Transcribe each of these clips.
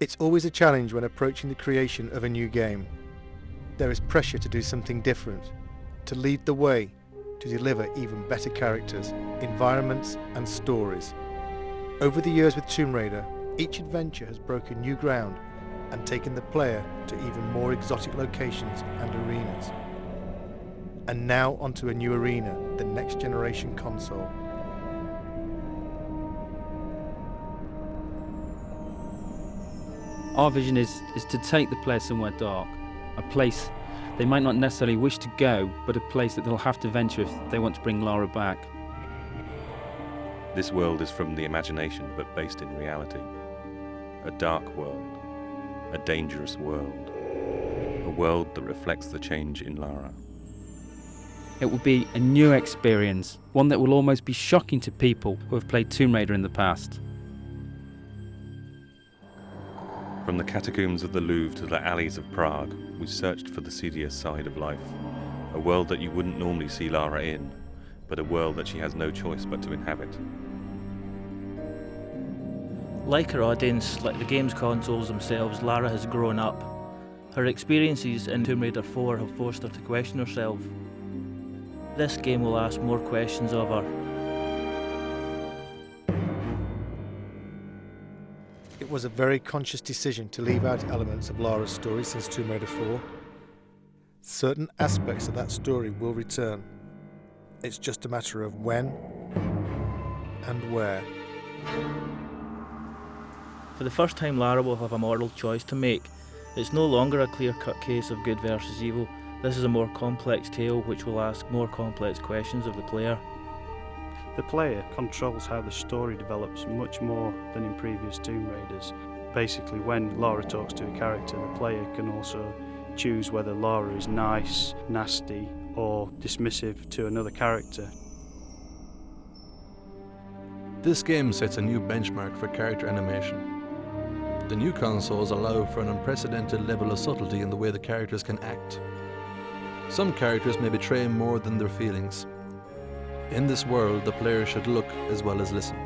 It's always a challenge when approaching the creation of a new game. There is pressure to do something different, to lead the way, to deliver even better characters, environments and stories. Over the years with Tomb Raider, each adventure has broken new ground and taken the player to even more exotic locations and arenas. And now onto a new arena, the next generation console. Our vision is to take the player somewhere dark, a place they might not necessarily wish to go, but a place that they'll have to venture if they want to bring Lara back. This world is from the imagination, but based in reality. A dark world, a dangerous world, a world that reflects the change in Lara. It will be a new experience, one that will almost be shocking to people who have played Tomb Raider in the past. From the catacombs of the Louvre to the alleys of Prague, we searched for the seedier side of life. A world that you wouldn't normally see Lara in, but a world that she has no choice but to inhabit. Like her audience, like the game's consoles themselves, Lara has grown up. Her experiences in Tomb Raider 4 have forced her to question herself. This game will ask more questions of her. It was a very conscious decision to leave out elements of Lara's story since Tomb Raider 4. Certain aspects of that story will return. It's just a matter of when and where. For the first time, Lara will have a moral choice to make. It's no longer a clear-cut case of good versus evil. This is a more complex tale which will ask more complex questions of the player. The player controls how the story develops much more than in previous Tomb Raiders. Basically, when Lara talks to a character, the player can also choose whether Lara is nice, nasty, or dismissive to another character. This game sets a new benchmark for character animation. The new consoles allow for an unprecedented level of subtlety in the way the characters can act. Some characters may betray more than their feelings. In this world, the player should look as well as listen.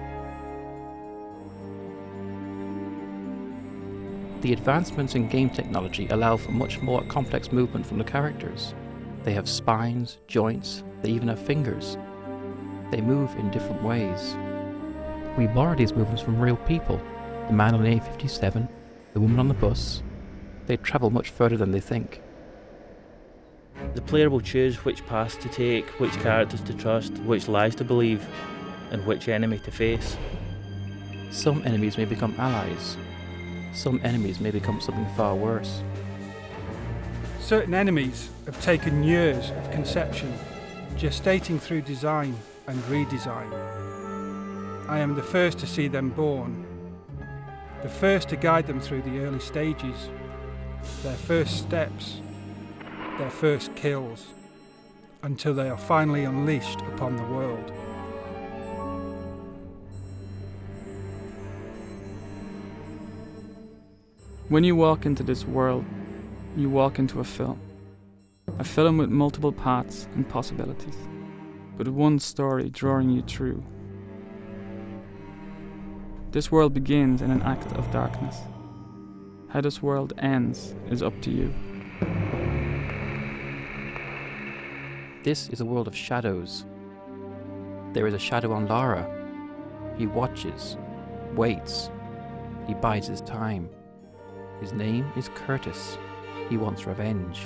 The advancements in game technology allow for much more complex movement from the characters. They have spines, joints, they even have fingers. They move in different ways. We borrow these movements from real people. The man on the A57, the woman on the bus. They travel much further than they think. The player will choose which paths to take, which characters to trust, which lies to believe, and which enemy to face. Some enemies may become allies. Some enemies may become something far worse. Certain enemies have taken years of conception, gestating through design and redesign. I am the first to see them born, the first to guide them through the early stages, their first steps, their first kills, until they are finally unleashed upon the world. When you walk into this world, you walk into a film with multiple paths and possibilities, but one story drawing you through. This world begins in an act of darkness. How this world ends is up to you. This is a world of shadows. There is a shadow on Lara. He watches, waits, he bides his time. His name is Curtis. He wants revenge.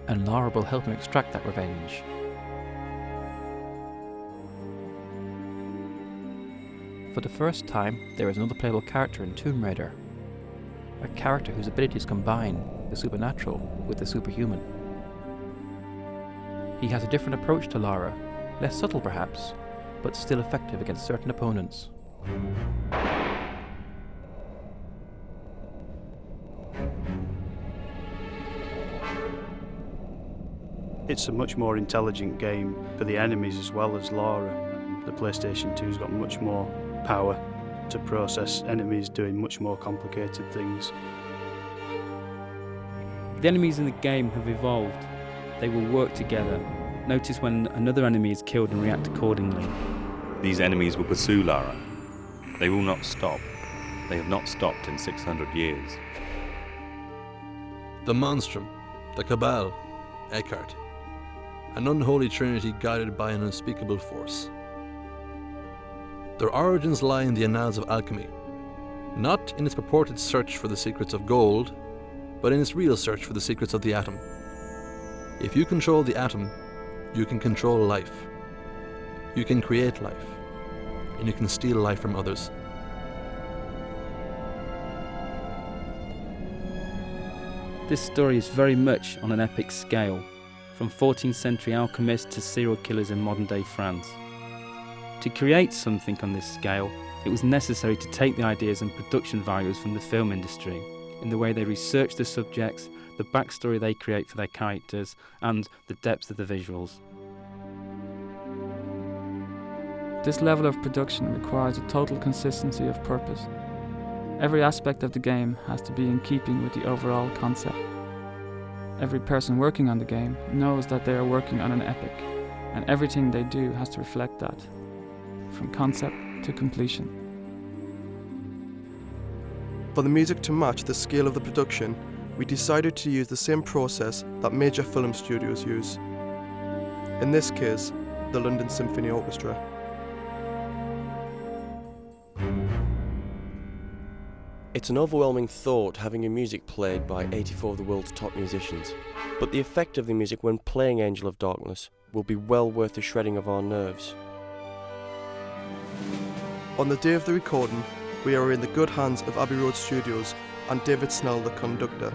And Lara will help him extract that revenge. For the first time, there is another playable character in Tomb Raider. A character whose abilities combine the supernatural with the superhuman. He has a different approach to Lara, less subtle perhaps, but still effective against certain opponents. It's a much more intelligent game for the enemies as well as Lara. The PlayStation 2's got much more power to process enemies doing much more complicated things. The enemies in the game have evolved. They will work together. Notice when another enemy is killed and react accordingly. These enemies will pursue Lara. They will not stop. They have not stopped in 600 years. The Monstrum, the Cabal, Eckhart. An unholy trinity guided by an unspeakable force. Their origins lie in the annals of alchemy, not in its purported search for the secrets of gold, but in its real search for the secrets of the atom. If you control the atom, you can control life. You can create life, and you can steal life from others. This story is very much on an epic scale, from 14th century alchemists to serial killers in modern day France. To create something on this scale, it was necessary to take the ideas and production values from the film industry, in the way they research the subjects, the backstory they create for their characters, and the depth of the visuals. This level of production requires a total consistency of purpose. Every aspect of the game has to be in keeping with the overall concept. Every person working on the game knows that they are working on an epic, and everything they do has to reflect that, from concept to completion. For the music to match the scale of the production, we decided to use the same process that major film studios use. In this case, the London Symphony Orchestra. It's an overwhelming thought having your music played by 84 of the world's top musicians, but the effect of the music when playing Angel of Darkness will be well worth the shredding of our nerves. On the day of the recording, we are in the good hands of Abbey Road Studios and David Snell, the conductor.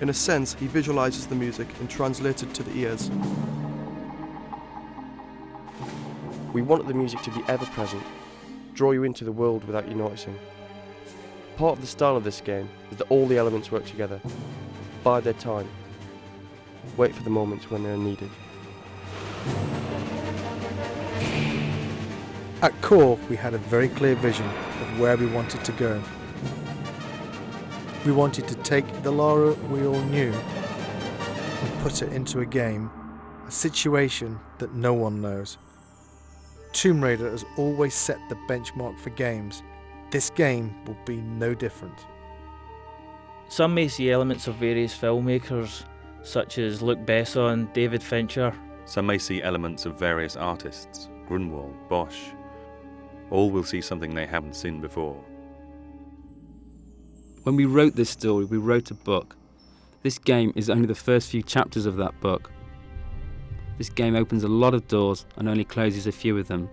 In a sense, he visualises the music and translates it to the ears. We wanted the music to be ever-present, draw you into the world without you noticing. Part of the style of this game is that all the elements work together. Bide their time. Wait for the moments when they are needed. At core, we had a very clear vision of where we wanted to go. We wanted to take the Lara we all knew and put it into a game, a situation that no one knows. Tomb Raider has always set the benchmark for games. This game will be no different. Some may see elements of various filmmakers, such as Luc Besson, David Fincher. Some may see elements of various artists, Grunwald, Bosch. All will see something they haven't seen before. When we wrote this story, we wrote a book. This game is only the first few chapters of that book. This game opens a lot of doors and only closes a few of them.